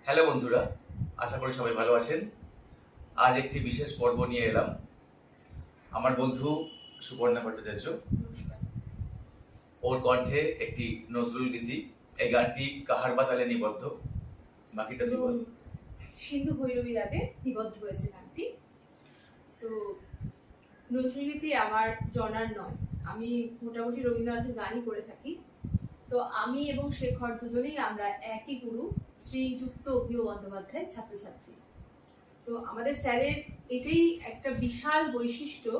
Hello বন্ধুরা, আশা করি সবাই ভালো আছেন। আজ একটি বিশেষ পর্ব নিয়ে এলাম। আমার বন্ধু সুপর্ণা ভট্টাচার্য, ওর কণ্ঠে একটি নজরুল গীতি। এই গানটি কাহার বাতালে নিবদ্ধ, বাকিটা তুই বল। সিন্ধু ভৈরবীর আগে নিবদ্ধ হয়েছে গানটি। তো নজরুল গীতি আমার জনার নয়, আমি মোটামুটি রবীন্দ্রনাথের গানই করে থাকি। তো আমি এবং শেখর দুজনেই আমরা একই গুরু শ্রীযুক্ত অগ্নিয় বন্দ্যোপাধ্যায় ছাত্রছাত্রী। তো আমাদের স্যারের এটাই একটা বিশাল বৈশিষ্ট্য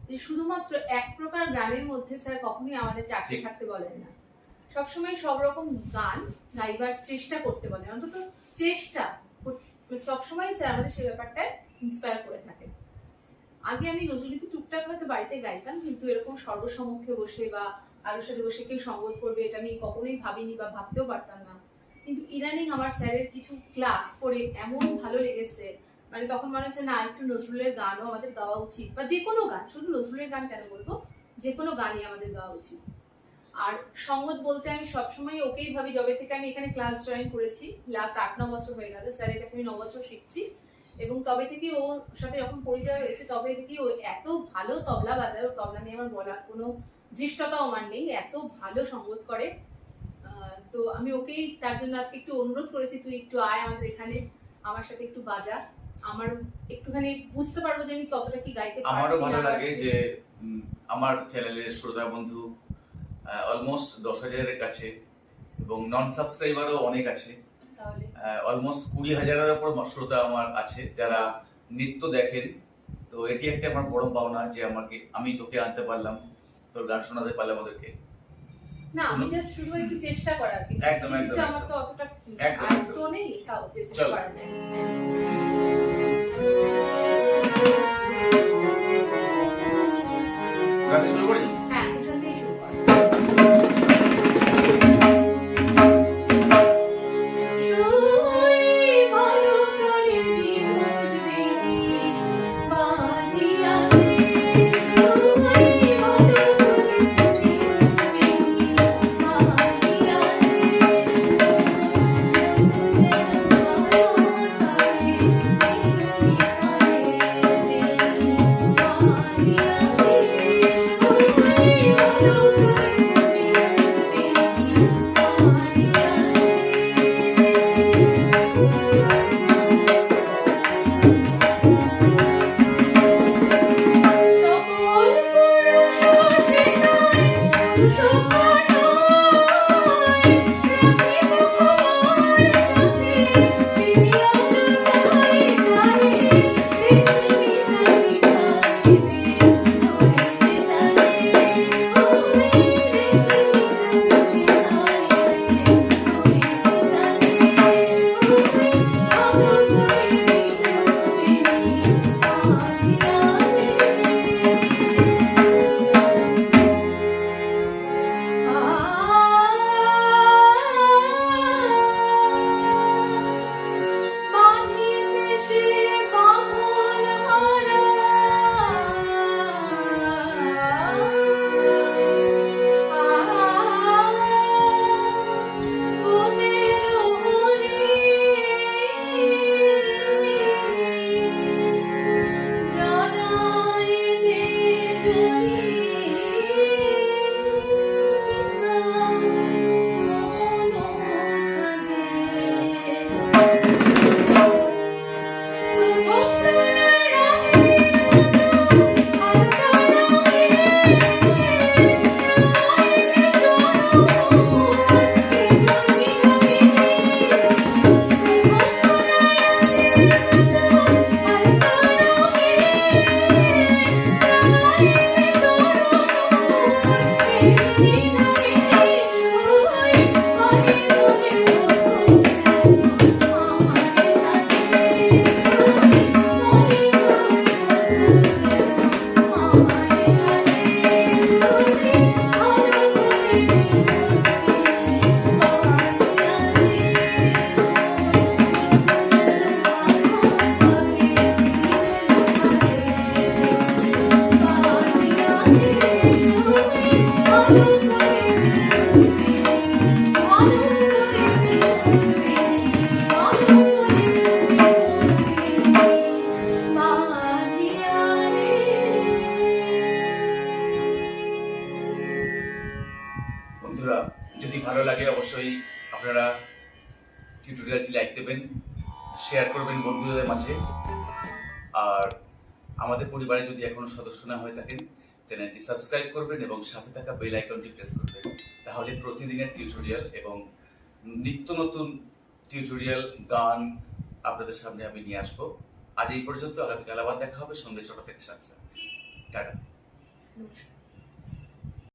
যে শুধুমাত্র এক প্রকার গানের মধ্যে স্যার কখনোই আমাদেরকে আটকে থাকতে বলেন না। সবসময় সব রকম গান গাইবার চেষ্টা করতে বলেন, অন্তত চেষ্টা সবসময় স্যার আমাদের সেই ব্যাপারটায় ইন্সপায়ার করে থাকেন। আগে আমি নজরুলগীতি টুকটাক হয়তো বাড়িতে গাইতাম, কিন্তু এরকম সর্বসমক্ষে বসে বা কারোর সাথে বসে কেউ সঙ্গত করবে এটা আমি কখনোই ভাবিনি বা ভাবতেও পারতাম না। কিন্তু ইদানিং আমার স্যারের কিছু ক্লাস করে এমন ভালো লেগেছে, মানে তখন মনে হচ্ছে না একটু নজরুলের গানও আমাদের গাওয়া উচিত, বা যে কোনো গান, শুধু নজরুলের গান কেন বলবো, যে কোনো গানই আমাদের গাওয়া উচিত। আর সঙ্গত বলতে আমি সবসময় ওকেই ভাবি, যবে থেকে আমি এখানে ক্লাস জয়েন করেছি, লাস্ট 8-9 বছর হয়ে গেল, স্যারের কাছে আমি 9 বছর শিখছি, এবং তবে থেকে ওর সাথে যখন পরিচয় হয়েছে তবে থেকে ও এত ভালো তবলা বাজায়, ওর তবলা নিয়ে আমার বলার কোনো দৃষ্টতাও আমার নেই, এত ভালো সঙ্গত করে। তো আমি ওকেই তার জন্য আজকে একটু অনুরোধ করেছি, তুই একটু আয় আমাদের এখানে, আমার সাথে একটু বাজা, আমার একটুখানি বুঝতে পারবো যে আমি কতটা কি গাইতে পারছি। আমারও ভালো লাগে যে আমার চ্যানেলের শ্রোতা বন্ধু অলমোস্ট 10,000-এর কাছে, এবং নন সাবস্ক্রাইবারও অনেক আছে। তাহলে অলমোস্ট 20,000-এর উপর শ্রোতা আমার আছে যারা নিত্য দেখেন। তো এটি একটা আমার বড় পাওনা যে আমি তোকে আনতে পারলাম, তোর গান শোনাতে পারলাম ওদেরকে। না, আমি জাস্ট শুধু একটু চেষ্টা করার কি, একদম কিন্তু আমার তো অতটা আয়ত্ত নেই, তাও চেষ্টা করা যায়। গান শুরু করি? হ্যাঁ, ওখান থেকেই শুরু কর। Thank you. বন্ধুরা, যদি ভালো লাগে অবশ্যই আপনারা টিউটোরিয়ালটি লাইক দেবেন, শেয়ার করবেন বন্ধুদের মাঝে। আর আমাদের পরিবারে যদি এখনো সদস্য না হয়ে থাকেন, চ্যানেলটি সাবস্ক্রাইব করবেন এবং সাথে থাকা বেল আইকনটি প্রেস করবেন। তাহলে প্রতিদিনের টিউটোরিয়াল এবং নিত্য নতুন টিউটোরিয়াল গান আপনাদের সামনে আমি নিয়ে আসবো। আজ এই পর্যন্ত, আগামীকাল আবার দেখা হবে সন্ধ্যে 6টা থেকে 7টা। টাটা। নমস্কার।